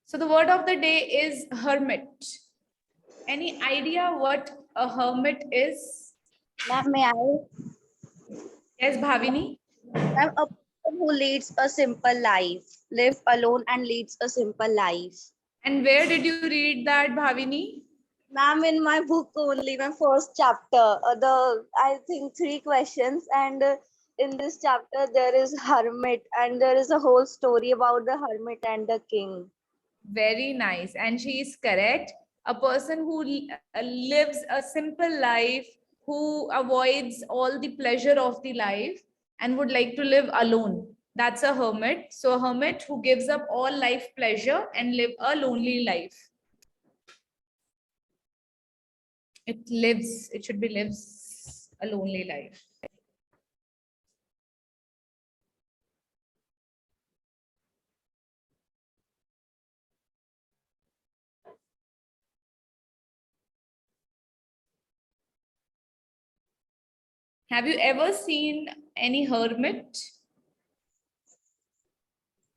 So the word of the day is hermit. Any idea what a hermit is? Ma'am, may I? Yes, Bhavini? Ma'am, a person who leads a simple life, live alone and leads a simple life. And where did you read that, Bhavini? Ma'am, in my book only, my first chapter, I think 3 questions, and in this chapter there is hermit, and there is a whole story about the hermit and the king. Very nice. And she is correct. A person who lives a simple life, who avoids all the pleasure of the life and would like to live alone. That's a hermit. So a hermit who gives up all life pleasure and live a lonely life. It should be lives a lonely life. Have you ever seen any hermit?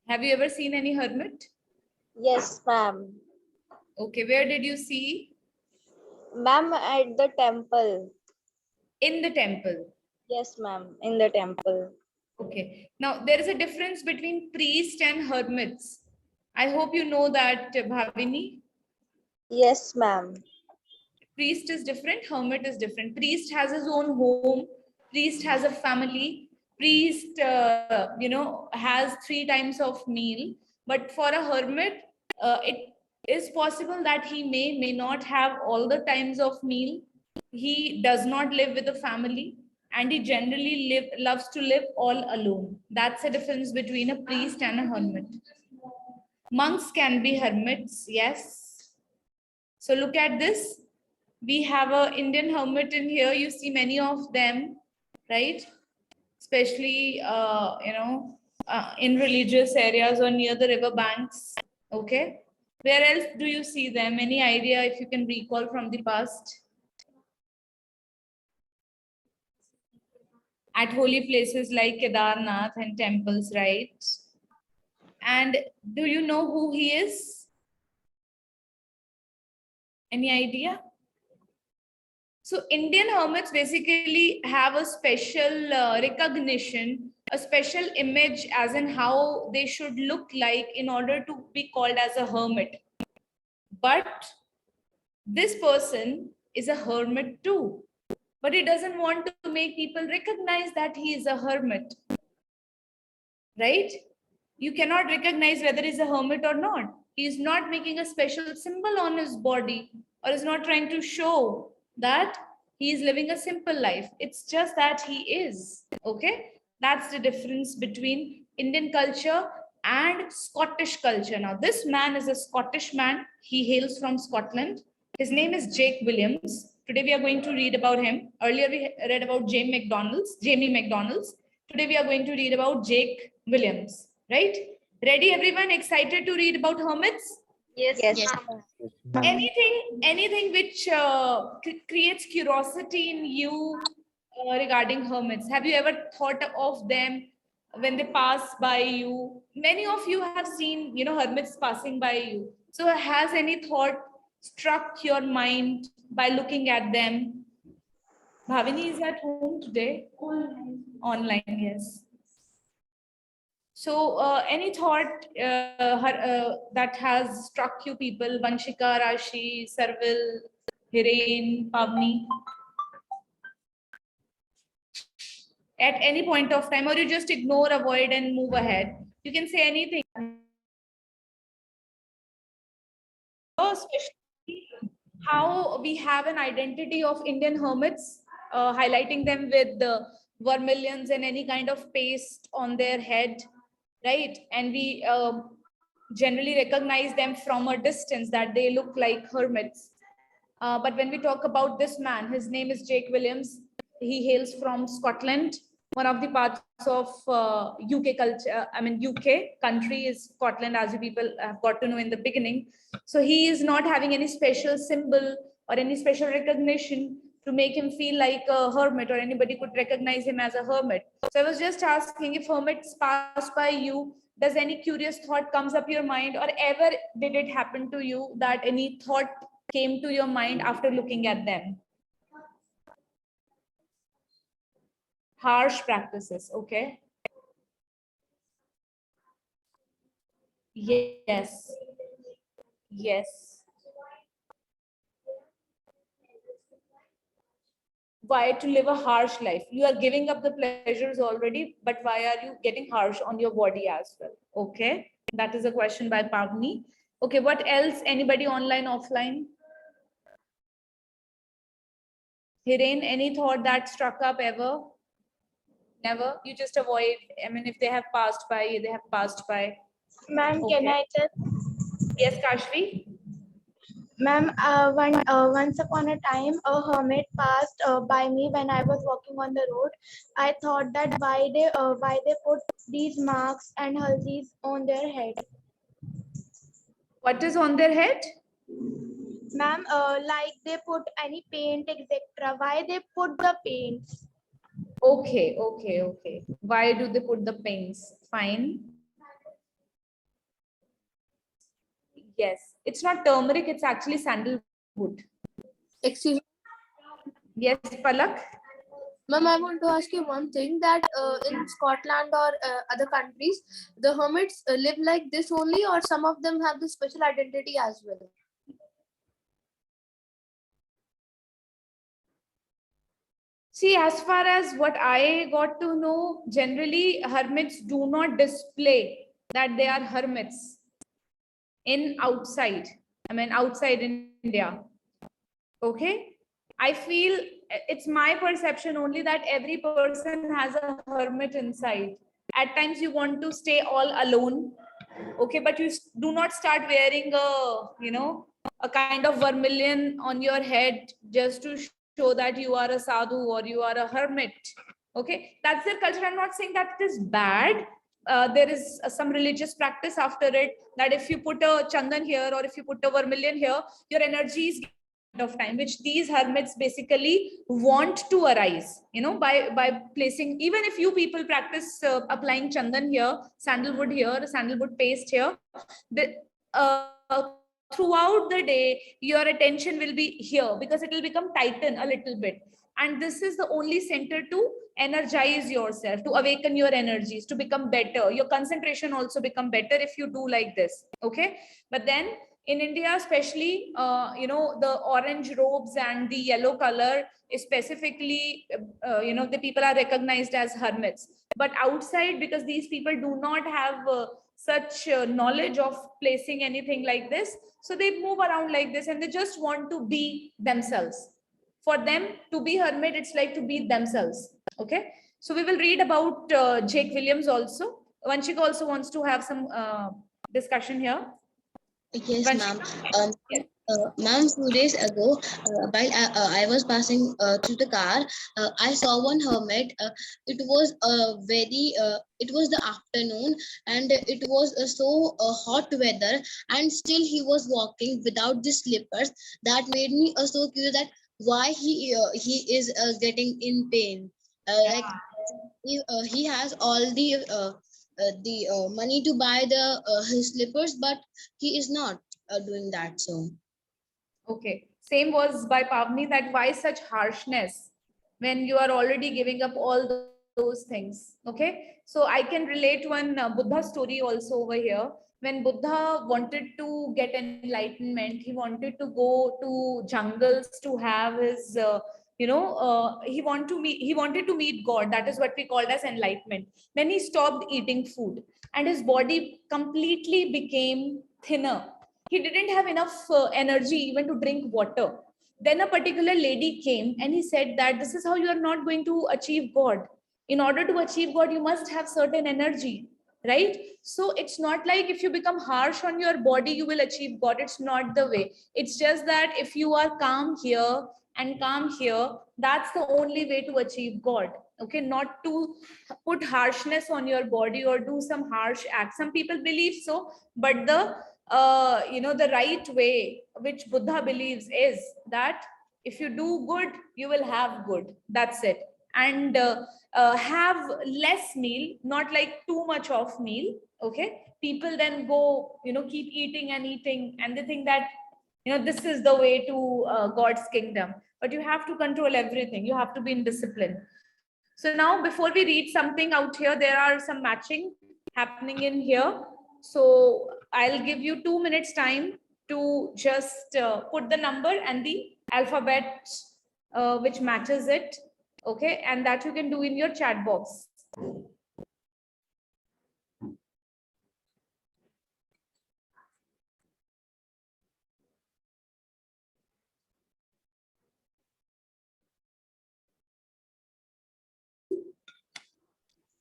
Have you ever seen any hermit? Yes, ma'am. Okay, where did you see? Ma'am, at the temple. In the temple. Yes, ma'am, in the temple. Okay. Now, there is a difference between priest and hermits. I hope you know that, Bhavini. Yes, ma'am. Priest is different, hermit is different. Priest has his own home. Priest has a family. Priest, has 3 times of meal. But for a hermit, it is possible that he may not have all the times of meal. He does not live with a family, and he generally loves to live all alone. That's the difference between a priest and a hermit. Monks can be hermits, yes. So look at this. We have a Indian hermit in here. You see many of them, right? Especially, in religious areas or near the river banks. Okay. Where else do you see them? Any idea if you can recall from the past? At holy places like Kedarnath and temples, right? And do you know who he is? Any idea? So Indian hermits basically have a special recognition, a special image as in how they should look like in order to be called as a hermit. But this person is a hermit too. But he doesn't want to make people recognize that he is a hermit. Right? You cannot recognize whether he's a hermit or not. He is not making a special symbol on his body or is not trying to show that he is living a simple life. It's just that he is. Okay? That's the difference between Indian culture and Scottish culture. Now, this man is a Scottish man. He hails from Scotland. His name is Jake Williams. Today we are going to read about him. Earlier we read about Jamie McDonald's. Today we are going to read about Jake Williams, right? Ready, everyone? Excited to read about hermits? Yes. Anything which creates curiosity in you regarding hermits? Have you ever thought of them when they pass by you? Many of you have seen, hermits passing by you. So has any thought struck your mind by looking at them? Bhavini is at home today. Online, yes. So, any thought that has struck you people? Vanshika, Rashi, Sarvil, Hiren, Pavni? At any point of time, or you just ignore, avoid, and move ahead. You can say anything. Especially how we have an identity of Indian hermits, highlighting them with the vermilions and any kind of paste on their head, right? And we generally recognize them from a distance that they look like hermits. But when we talk about this man, his name is Jake Williams. He hails from Scotland. One of the parts of UK culture, UK country is Scotland, as you people have got to know in the beginning. So he is not having any special symbol or any special recognition to make him feel like a hermit or anybody could recognize him as a hermit. So I was just asking, if hermits pass by you, Does any curious thought comes up your mind, or ever did it happen to you that any thought came to your mind after looking at them? Harsh practices, okay. Yes, yes. Why to live a harsh life? You are giving up the pleasures already, but why are you getting harsh on your body as well? Okay, that is a question by Pavni. Okay, what else? Anybody online, offline? Hiren, any thought that struck up ever? Never? You just avoid. I mean, if they have passed by, they have passed by. Ma'am, can Okay. I tell? Yes, Kashvi? Ma'am, once upon a time, a hermit passed by me when I was walking on the road. I thought that why they put these marks and haldis on their head. What is on their head? Ma'am, like they put any paint, etc. Why they put the paints? Okay, okay, okay. Why do they put the paints? Fine. Yes, it's not turmeric, it's actually sandalwood. Excuse me, Yes, Palak? ma'am, I want to ask you one thing that in Scotland or other countries, the hermits live like this only, or some of them have the special identity as well? See, as far as what I got to know, generally hermits do not display that they are hermits in outside. I mean, outside in India. Okay. I feel it's my perception only that every person has a hermit inside. At times you want to stay all alone. Okay, but you do not start wearing a kind of vermilion on your head just to show that you are a sadhu or you are a hermit. Okay, that's their culture. I'm not saying that it is bad. There is some religious practice after it, that if you put a chandan here or if you put a vermilion here, your energy is of time, which these hermits basically want to arise, by placing. Even if you people practice applying chandan here, sandalwood paste here, the throughout the day your attention will be here, because it will become tighten a little bit, and this is the only center to energize yourself, to awaken your energies, to become better. Your concentration also become better if you do like this. Okay, but then in India, especially, the orange robes and the yellow color is specifically, the people are recognized as hermits. But outside, because these people do not have such knowledge of placing anything like this, so they move around like this and they just want to be themselves. For them to be hermit, it's like to be themselves. Okay, so we will read about Jake Williams also. Vanshika also wants to have some discussion here. Yes, ma'am. Yes. Ma'am, few days ago, while I was passing through the car, I saw one hermit. It was the afternoon, and it was so hot weather, and still he was walking without the slippers. That made me so curious that why he is getting in pain. Like he has all the money to buy his slippers, but he is not doing that. So Okay. Same was by Pavni, that why such harshness when you are already giving up all those things. Okay. So I can relate one Buddha story also over here. When Buddha wanted to get enlightenment, he wanted to go to jungles to have his, he wanted to meet God. That is what we called as enlightenment. Then he stopped eating food and his body completely became thinner. He didn't have enough energy even to drink water. Then a particular lady came and he said that this is how you are not going to achieve God. In order to achieve God, you must have certain energy, right? So it's not like if you become harsh on your body, you will achieve God. It's not the way. It's just that if you are calm here and calm here, that's the only way to achieve God. Okay, not to put harshness on your body or do some harsh act. Some people believe so, but the right way which Buddha believes is that if you do good, you will have good. That's it. and have less meal, not like too much of meal. Okay, people then go, keep eating and eating, and they think that this is the way to God's kingdom. But you have to control everything. You have to be in discipline. So now, before we read something out here, there are some matching happening in here. So I'll give you 2 minutes time to just put the number and the alphabet which matches it. Okay, and that you can do in your chat box.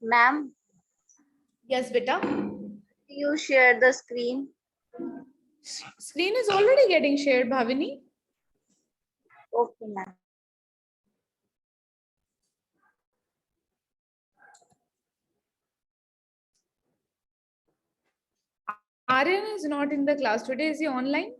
Ma'am, Yes, beta. you share the screen. Screen is already getting shared, Bhavini. Okay, ma'am. Aryan is not in the class today. Is he online?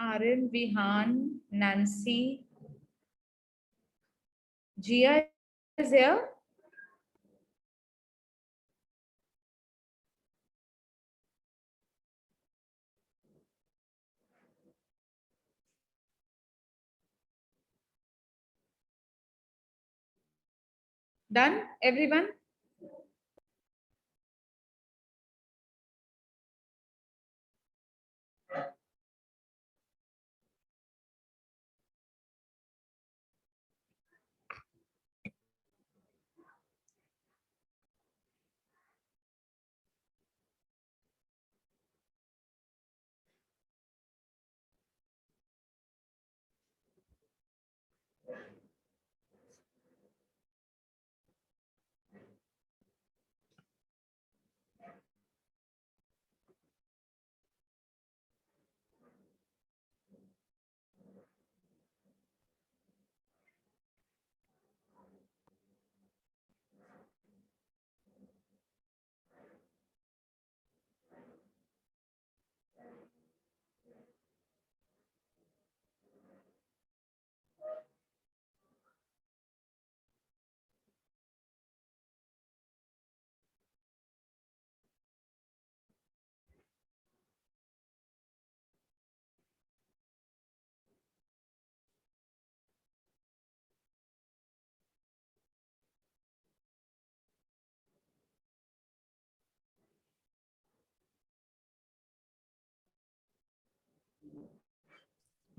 Aryan, Vihan, Nancy, Gia is there. Done, everyone?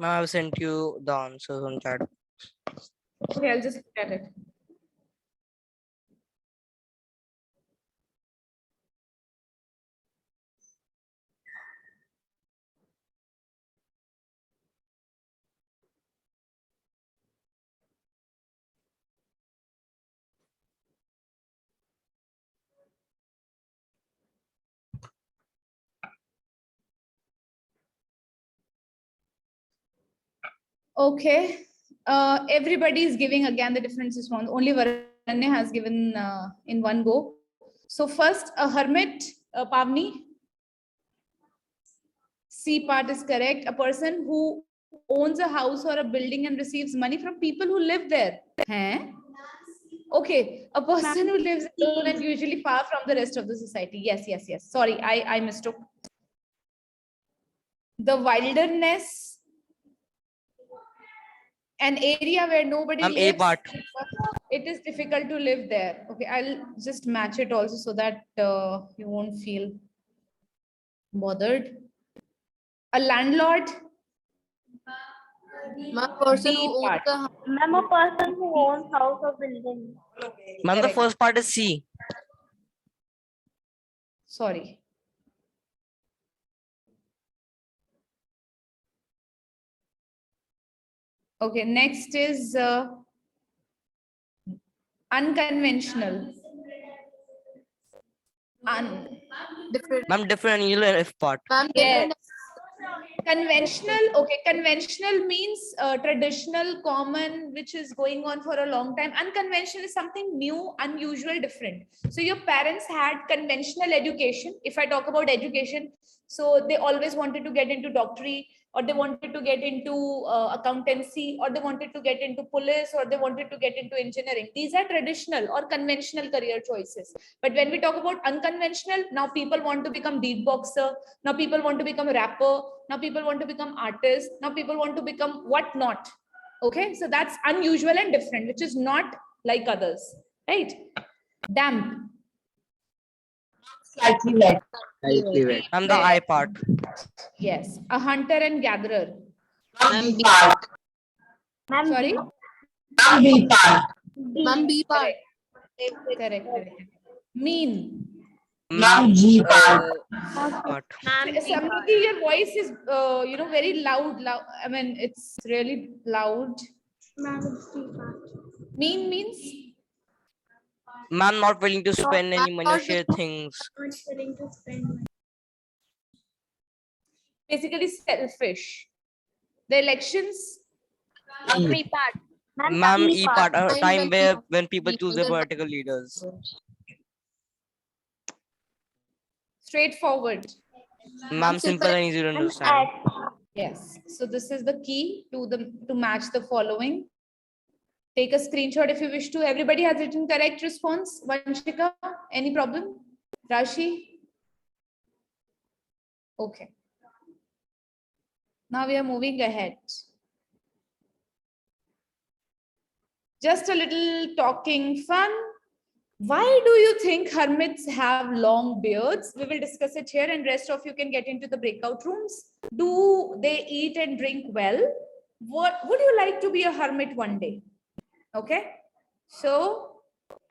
Ma'am, I've sent you the answers on chat. Okay, I'll just look at it. Okay, everybody is giving again the different response. Only Varanya has given in one go. So first, a hermit, Pavni. C part is correct. A person who owns a house or a building and receives money from people who live there. Huh? Okay, a person who lives alone and usually far from the rest of the society. Yes, yes, yes. Sorry, I mistook. The wilderness, an area where nobody A lives. part. It is difficult to live there. Okay, I'll just match it also so that you won't feel bothered. A landlord. My person B who owns part. the house. Ma'am, a person who owns house or building. Ma'am, the Correct. first part is C. Sorry. Okay, next is unconventional. Different. Ma'am, different and F part. Ma'am, Yes. different. Conventional, okay, conventional means traditional, common, which is going on for a long time. Unconventional is something new, unusual, different. So your parents had conventional education. If I talk about education, so they always wanted to get into doctorate, or they wanted to get into accountancy, or they wanted to get into police, or they wanted to get into engineering. These are traditional or conventional career choices. But when we talk about unconventional, now people want to become beatboxer, now people want to become a rapper, now people want to become artists, now people want to become what not. Okay, so that's unusual and different, which is not like others, right? Damp. Slightly wet. Slightly wet. The I part. Yes, a hunter and gatherer. Ma'am, B part. Sorry. Ma'am, B part. Ma'am, B part. Correct, correct. Mean. Ma'am, G part. Part. Samriti, your voice is very loud. I mean, it's really loud. Mean means Ma'am, not willing to spend any Ma'am, money or not share willing- things. basically selfish. The elections. Ma'am, E part. A Time time when where people- when people choose their people- political leaders. Straightforward. Ma'am, simple and easy to understand. Yes. So this is the key to match the following. Take a screenshot if you wish to. Everybody has written correct response. Vanshika, any problem? Rashi? Okay. Now we are moving ahead. Just a little talking fun. Why do you think hermits have long beards? We will discuss it here, and rest of you can get into the breakout rooms. Do they eat and drink well? What would you like to be a hermit one day? Okay. So,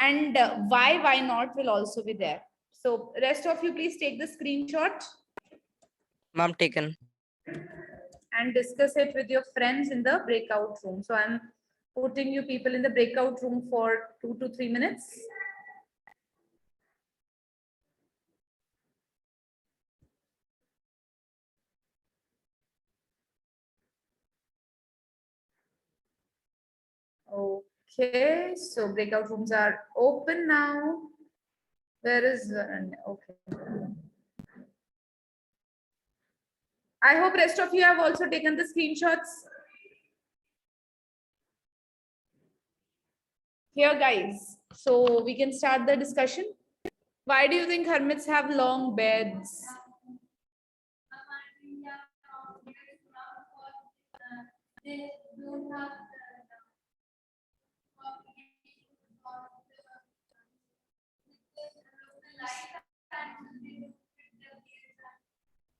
and why not will also be there. So rest of you, please take the screenshot Ma'am, taken. and discuss it with your friends in the breakout room. So I'm putting you people in the breakout room for 2 to 3 minutes. Okay, so breakout rooms are open now. Where is okay. I hope rest of you have also taken the screenshots. Here, guys. So we can start the discussion. Why do you think hermits have long beds?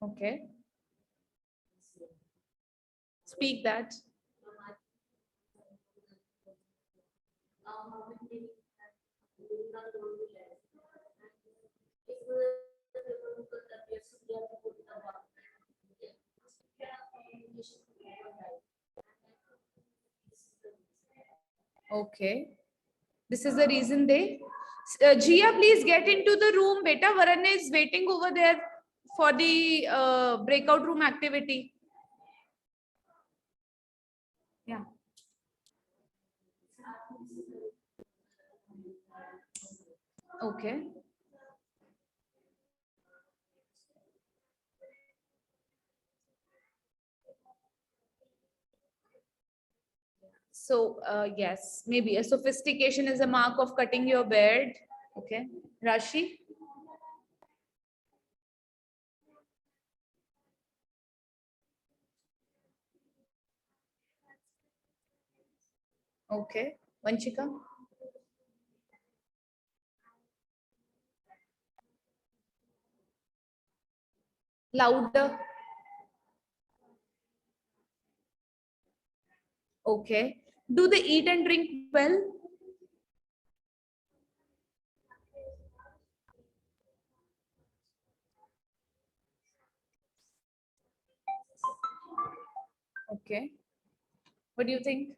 Okay. Speak that. Okay. This is the reason they. Jia, please get into the room. Beta, Varan is waiting over there for the breakout room activity. Yeah. Okay. So yes, maybe a sophistication is a mark of cutting your beard. Okay. Rashi? Okay. Vanchika? Louder. Okay. Do they eat and drink well? Okay. What do you think?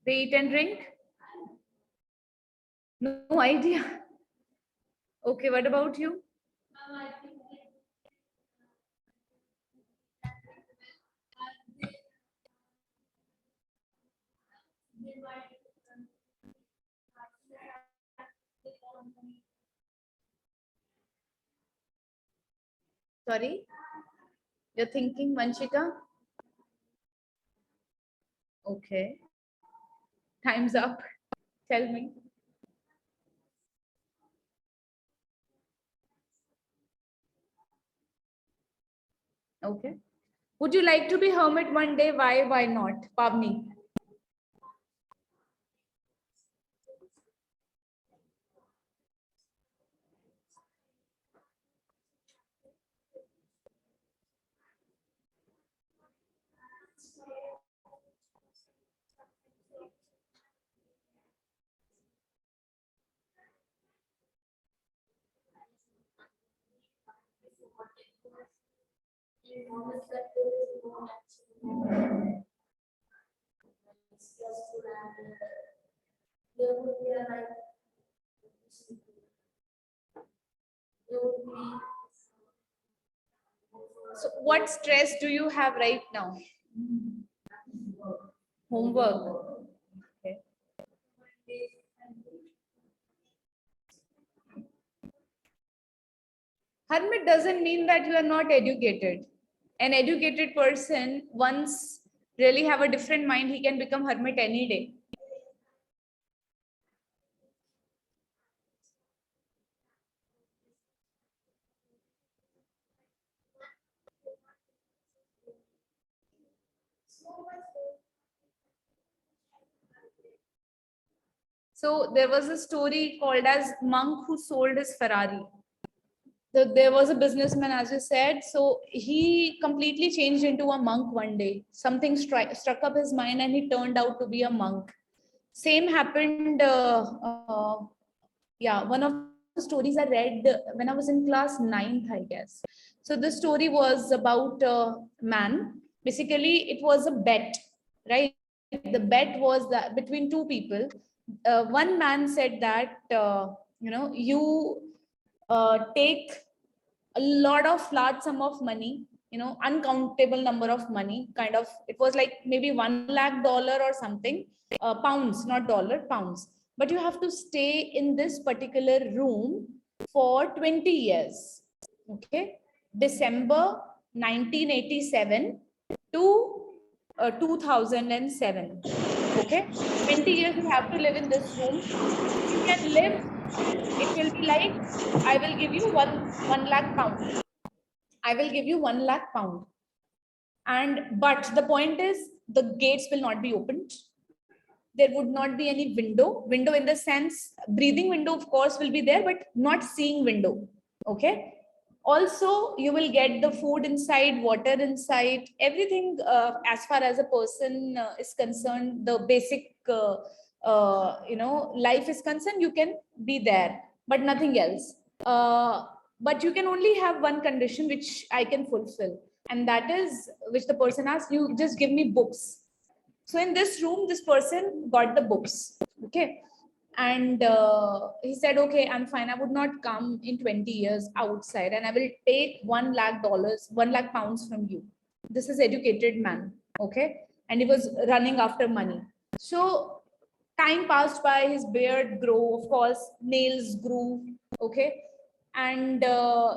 They eat and drink? No idea. Okay, what about you? Sorry, you're thinking, Vanshika? Okay, time's up. Tell me. Okay. Would you like to be hermit one day? Why? Why not? Pavni. So what stress do you have right now? Homework. Okay. Hermit doesn't mean that you are not educated. An educated person, once really have a different mind, he can become hermit any day. So there was a story called as Monk Who Sold His Ferrari. So there was a businessman, as you said. So he completely changed into a monk one day. Something struck up his mind and he turned out to be a monk. Same happened. Yeah, one of the stories I read when I was in class 9th, I guess. So the story was about a man. Basically, it was a bet, right? The bet was that between two people. One man said that you take a large sum of money, uncountable number of money, kind of. It was like maybe $1 lakh or something, pounds, not dollar, pounds. But you have to stay in this particular room for 20 years. Okay, December 1987 to 2007. Okay, 20 years you have to live in this room. If you can live, it will be like, I will give you one lakh pound. I will give you 1 lakh pound. And but the point is, the gates will not be opened. There would not be any window. Window in the sense, breathing window, of course, will be there, but not seeing window. Okay. Also, you will get the food inside, water inside, everything as far as a person is concerned, the basic, life is concerned, you can be there, but nothing else. But you can only have one condition which I can fulfill, and that is, which the person asks, you just give me books. So in this room, this person got the books. Okay. And he said, okay, I'm fine. I would not come in 20 years outside, and I will take $1 lakh, 1 lakh pounds from you. This is educated man. Okay. And he was running after money. So time passed by, his beard grew, of course, nails grew. Okay. And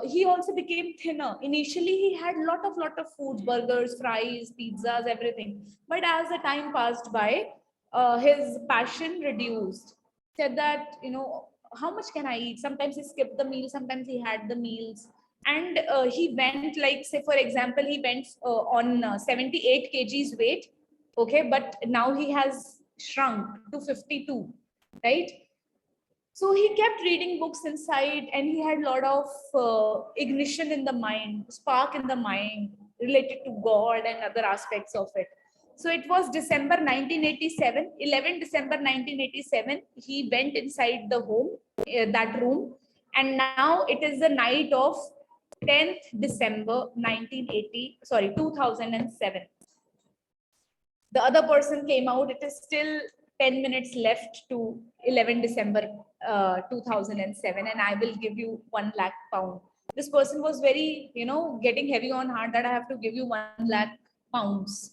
he also became thinner. Initially, he had lot of foods, burgers, fries, pizzas, everything. But as the time passed by, his passion reduced. Said that, how much can I eat? Sometimes he skipped the meal, sometimes he had the meals. And he went, like, say, for example, he went on 78 kgs weight. Okay. But now he has shrunk to 52, right? So he kept reading books inside, and he had a lot of ignition in the mind, spark in the mind related to God and other aspects of it. So it was December 1987, 11 December 1987, he went inside the home, that room. And now it is the night of 10th December 2007. The other person came out. It is still 10 minutes left to 11 December 2007, and I will give you 1 lakh pound. This person was very, getting heavy on heart that I have to give you 1 lakh pounds.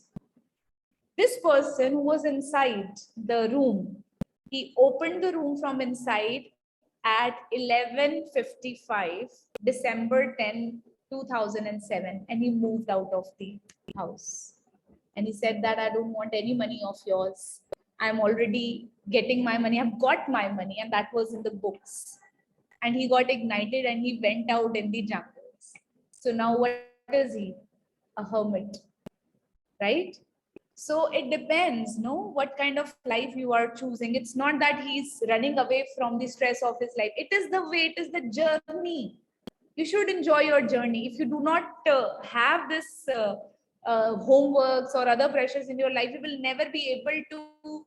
This person who was inside the room, he opened the room from inside at 11:55, December 10, 2007, and he moved out of the house. And he said that I don't want any money of yours. I'm already getting my money. I've got my money, and that was in the books. And he got ignited and he went out in the jungles. So now what is he? A hermit, right? So it depends, no, what kind of life you are choosing. It's not that he's running away from the stress of his life. It is the way, it is the journey. You should enjoy your journey. If you do not have this homeworks or other pressures in your life, you will never be able to,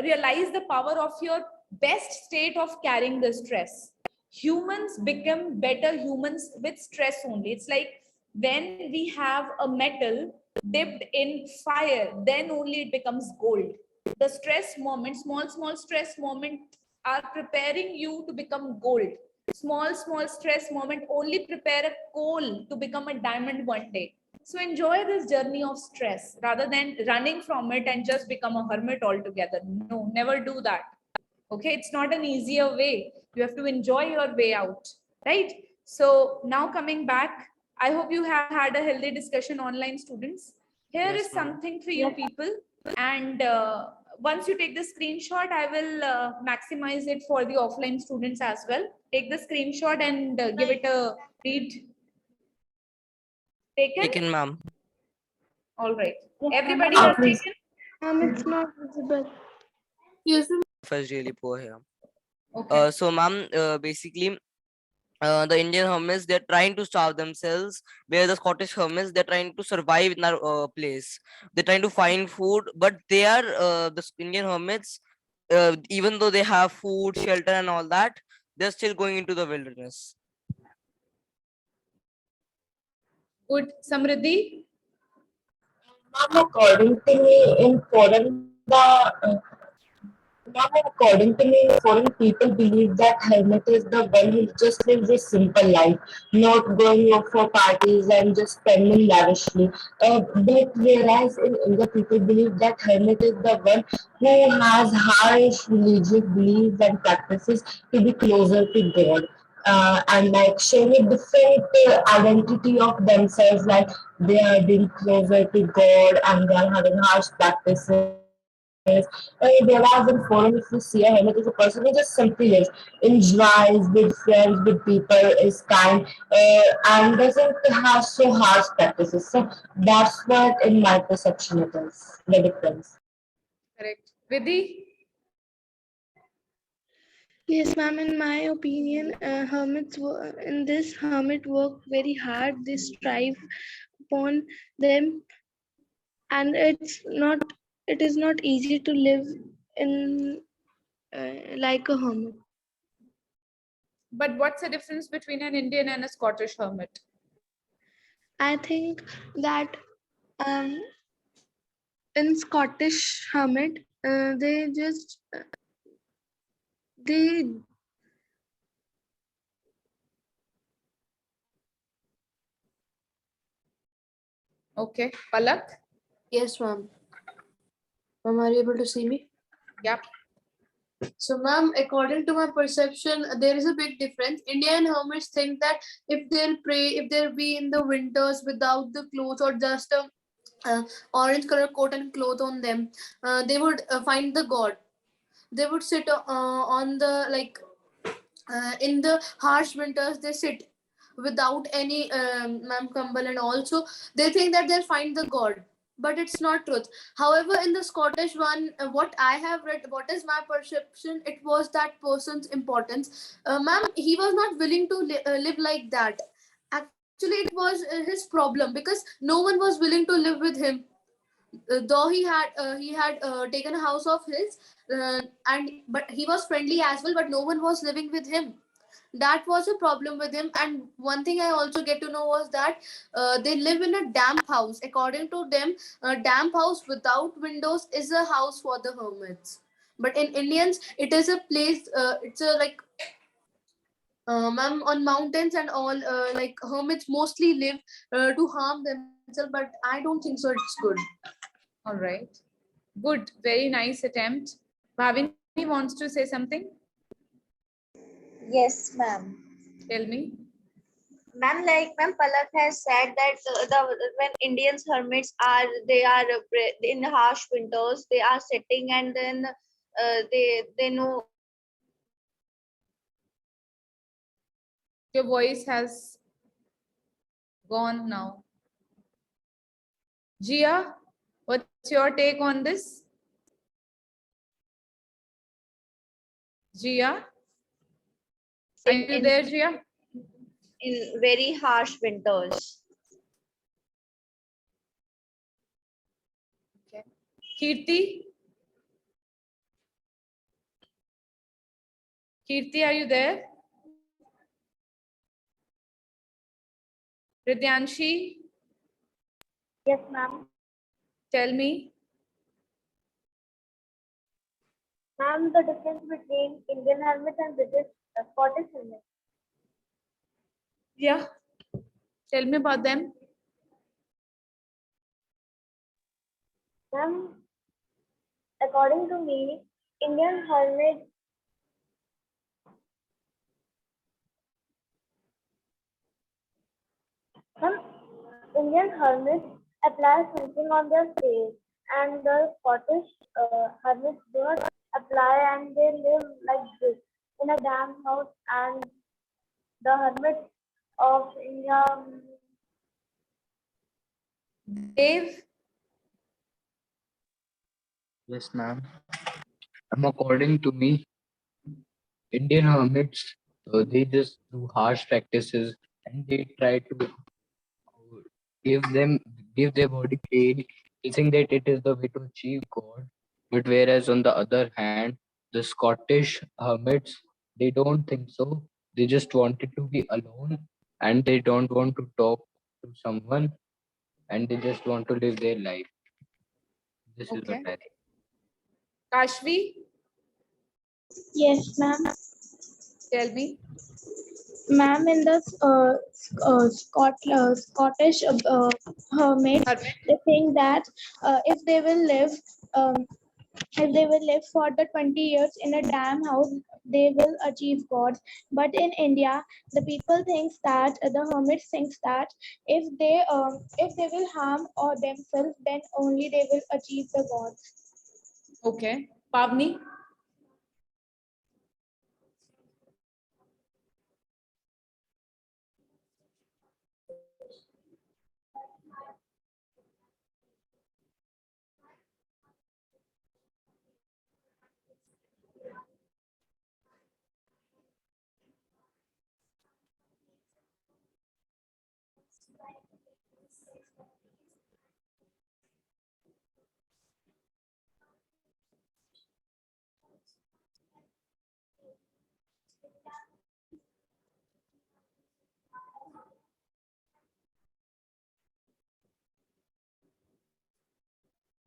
realize the power of your best state of carrying the stress. Humans become better humans with stress only. It's like when we have a metal dipped in fire, then only it becomes gold. The stress moment, small stress moment are preparing you to become gold. Small stress moment only prepare a coal to become a diamond one day. So enjoy this journey of stress rather than running from it and just become a hermit altogether. No, never do that. Okay, it's not an easier way. You have to enjoy your way out, right? So now coming back, I hope you have had a healthy discussion, online students. Here Yes, is ma'am. something for you people. And once you take the screenshot, I will maximize it for the offline students as well. Take the screenshot and give it a read. Taken? Taken, ma'am. All right. Yes, Everybody ma'am. has Please. taken? It's not visible. Yes, ma'am. Is really poor here. Okay. So, ma'am, basically, the Indian hermits, they're trying to starve themselves, where the Scottish hermits, they're trying to survive in our place. They're trying to find food, but they are the Indian hermits, even though they have food, shelter, and all that, they're still going into the wilderness. Good. Samriddhi? Ma'am, according to me, foreign people believe that hermit is the one who just lives a simple life, not going off for parties and just spending lavishly. But whereas in India, people believe that hermit is the one who has harsh religious beliefs and practices to be closer to God. And like showing a different identity of themselves, like they are being closer to God and they are having harsh practices. Whereas in foreign, if you see a hermit as a person who just simply lives, enjoys with friends, with people, is kind, and doesn't have so harsh practices. So that's what, in my perception, it is the difference. Correct. Vidhi? Yes, ma'am. In my opinion, in this hermit work very hard. They strive upon them, and it is not easy to live in like a hermit. But what's the difference between an Indian and a Scottish hermit? I think that um, in Scottish hermit, they Okay. Palak? Yes, ma'am. Ma'am, are you able to see me? Yep. So, ma'am, according to my perception, there is a big difference. Indian hermits think that if they'll pray, if they'll be in the winters without the clothes or just a orange color coat and cloth on them, they would find the God. They would sit on the in the harsh winters. They sit without any ma'am kambal, and also they think that they'll find the God, but it's not truth. However, in the Scottish one, what I have read, what is my perception, it was that person's importance. Ma'am, he was not willing to live like that. Actually, it was his problem, because no one was willing to live with him. Though he had taken a house of his, and but he was friendly as well, but no one was living with him. that was a problem with him. And one thing I also get to know was that they live in a damp house. According to them, a damp house without windows is a house for the hermits. But in Indians, it is a place. It's a like on mountains and all. Like hermits mostly live to harm themselves. But I don't think so. It's good. All right. Good. Very nice attempt. Bhavini wants to say something. Yes, ma'am. Tell me. Ma'am, like Ma'am Palak has said that when Indians hermits are they are in harsh winters, they are sitting and then they know. Your voice has gone now. Jia, what's your take on this? Jia, are you there, Jia? In very harsh winters. Okay. Kirti? Kirti, are you there? Ridyanshi, Yes, ma'am. tell me. Ma'am, the difference between Indian hermit and British Scottish hermit. Yeah. Tell me about them. Ma'am, according to me, Indian hermit. Ma'am, Indian hermits apply something on their face, and the Scottish hermits do not apply, and they live like this in a damp house. And the hermits of India. Dave, Yes, ma'am. According to me, Indian hermits, they just do harsh practices and they try to give them give their body pain, thinking that it is the way to achieve God. But whereas on the other hand, the Scottish hermits, they don't think so. They just wanted to be alone and they don't want to talk to someone and they just want to live their life. This is what okay. I think. Kashvi, Yes, ma'am. tell me. Ma'am, in the Scottish hermits, they think that if they will live, um, if they will live for the 20 years in a damn house, they will achieve God. But in India, the people thinks that the hermits thinks that if they will harm or themselves, then only they will achieve the God. Okay. Pavni,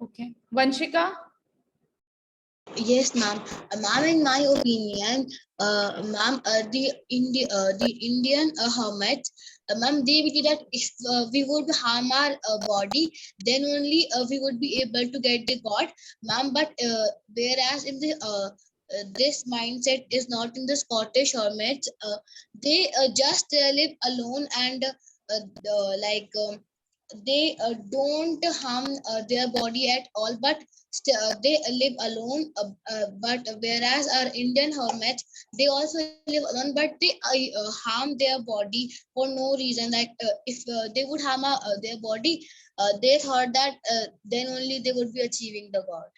okay. Vanshika, Yes, ma'am. Ma'am, in my opinion, ma'am, the Indian hermits, ma'am, they believe that if we would harm our body, then only we would be able to get the God, ma'am. But whereas in the this mindset is not in the Scottish hermits, they just live alone and they don't harm their body at all, but they live alone. But whereas our Indian hermits, they also live alone, but they harm their body for no reason. Like if they would harm their body, they thought that then only they would be achieving the God.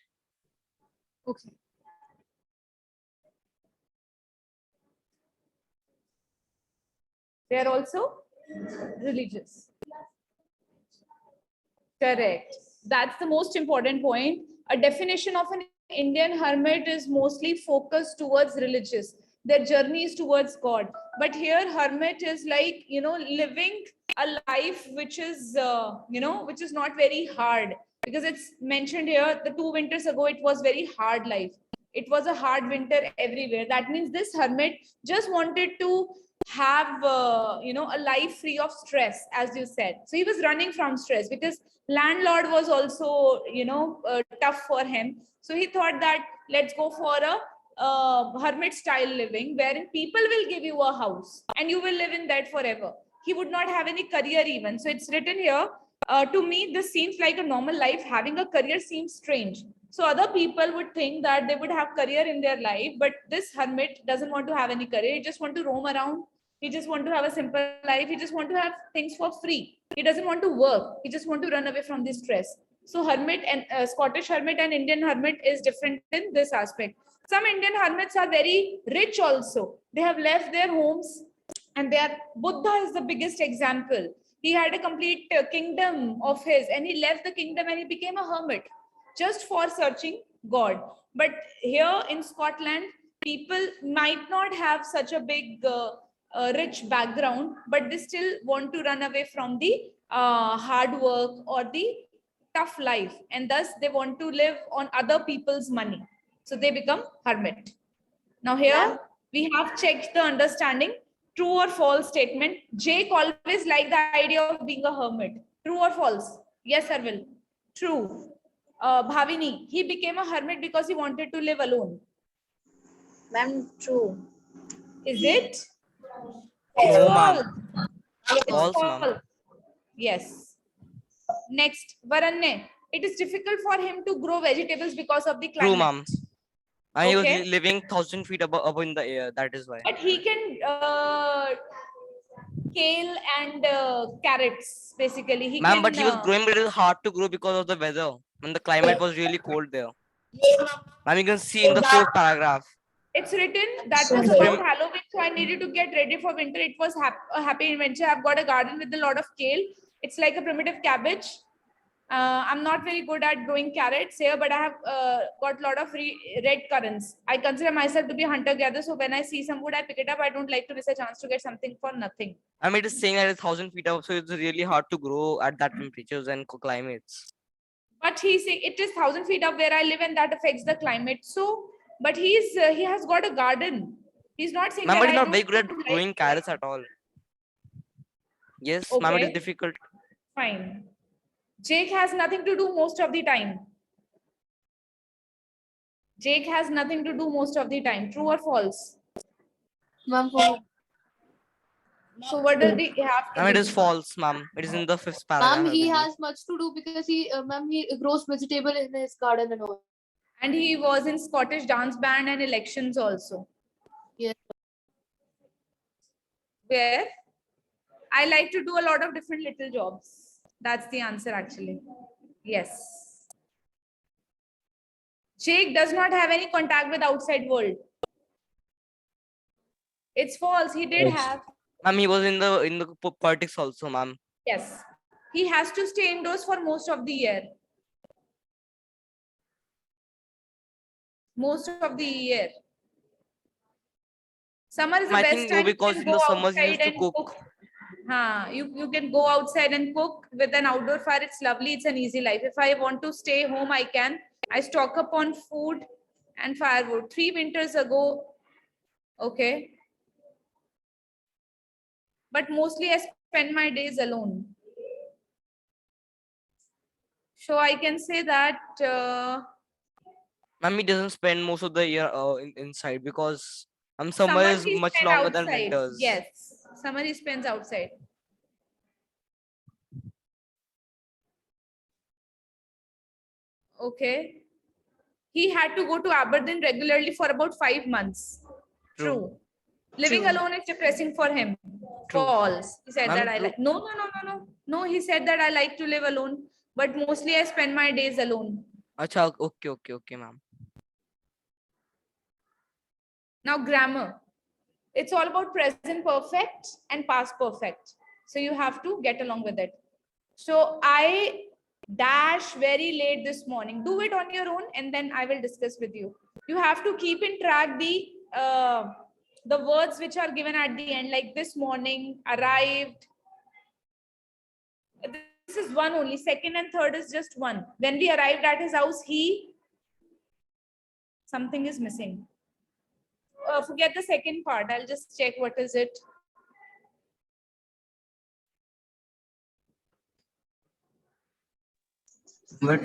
okay. They are also religious. Correct. That's the most important point. A definition of an Indian hermit is mostly focused towards religious. their journey is towards God. But here hermit is like, you know, living a life which is, you know, which is not very hard, because it's mentioned here the 2 winters ago, it was very hard life. It was a hard winter everywhere. That means this hermit just wanted to have, you know, a life free of stress, as you said. So he was running from stress because landlord was also, you know, tough for him. So he thought that let's go for a hermit style living, wherein people will give you a house and you will live in that forever. He would not have any career even. So it's written here, to me this seems like a normal life. Having a career seems strange. So other people would think that they would have career in their life, but this hermit doesn't want to have any career. He just want to roam around. He just want to have a simple life. He just want to have things for free. He doesn't want to work. He just want to run away from the stress. So hermit and Scottish hermit and Indian hermit is different in this aspect. Some Indian hermits are very rich also. They have left their homes, and their Buddha is the biggest example. He had a complete kingdom of his, and he left the kingdom and he became a hermit just for searching God. But here in Scotland, people might not have such a big rich background, but they still want to run away from the hard work or the tough life, and thus they want to live on other people's money. So they become hermit. Now here Ma'am? we have checked the understanding, true or false statement. Jake always liked the idea of being a hermit. True or false? Yes, Arvil. True. Bhavini, he became a hermit because he wanted to live alone. Ma'am, true. Is it? It's No, false. ma'am. It's False, false. ma'am. Yes. Next, Varanye. It is difficult for him to grow vegetables because of the True, climate. ma'am. And he was Okay. living 1,000 feet above in the air. That is why. But he can kale and carrots, basically. He Ma'am, can. but he was growing, but it was hard to grow because of the weather. And the climate was really cold there. Ma'am, you can see in the fourth paragraph. It's written that So was sorry. about Halloween, so I needed to get ready for winter. It was a happy adventure. I've got a garden with a lot of kale. It's like a primitive cabbage. I'm not very good at growing carrots here, but I have got a lot of red currants. I consider myself to be a hunter-gatherer, so when I see some wood, I pick it up. I don't like to miss a chance to get something for nothing. I mean, it is saying that it's 1,000 feet up, so it's really hard to grow at that temperatures and climates. But he's saying it is 1,000 feet up where I live, and that affects the climate. So, but he has got a garden. He's not saying Ma'am, that but he's I not very don't good at like growing carrots at all. Yes, ma'am, it is Okay. difficult. Fine. Jake has nothing to do most of the time. Jake has nothing to do most of the time. True or false? Ma'am, for So what does he have to Ma'am, it do? is false, ma'am. It is in the fifth ma'am, paragraph. I he believe. has much to do because he grows vegetable in his garden and all. And he was in Scottish dance band and elections also. Yes. Where? I like to do a lot of different little jobs. That's the answer actually. Yes. Jake does not have any contact with outside world. It's false. He did Yes. have. Ma'am, he was in the politics also, ma'am. Yes. He has to stay indoors for most of the year. Most of the year. Summer is the I best think no, time because you in can the go summers he outside used to and cook. cook. You can go outside and cook with an outdoor fire. It's lovely. It's an easy life. If I want to stay home, I can. I stock up on food and firewood. 3 winters ago. Okay. But mostly I spend my days alone. So I can say that Ma'am, he doesn't spend most of the year inside because summer summer is he much spends longer than outside. winters. Yes. Summer he spends outside. Okay. He had to go to Aberdeen regularly for about 5 months. True. Living True. alone is depressing for him. True. False. He said Ma'am, that I true. like. No. No, he said that I like to live alone, but mostly I spend my days alone. Acha, okay, ma'am. Now, grammar. It's all about present perfect and past perfect. So you have to get along with it. So I dash very late this morning. Do it on your own and then I will discuss with you. You have to keep in track the the words which are given at the end, like this morning, arrived. This is one only. Second and third is just one. When we arrived at his house, something is missing. Forget the second part. I'll just check what is it. But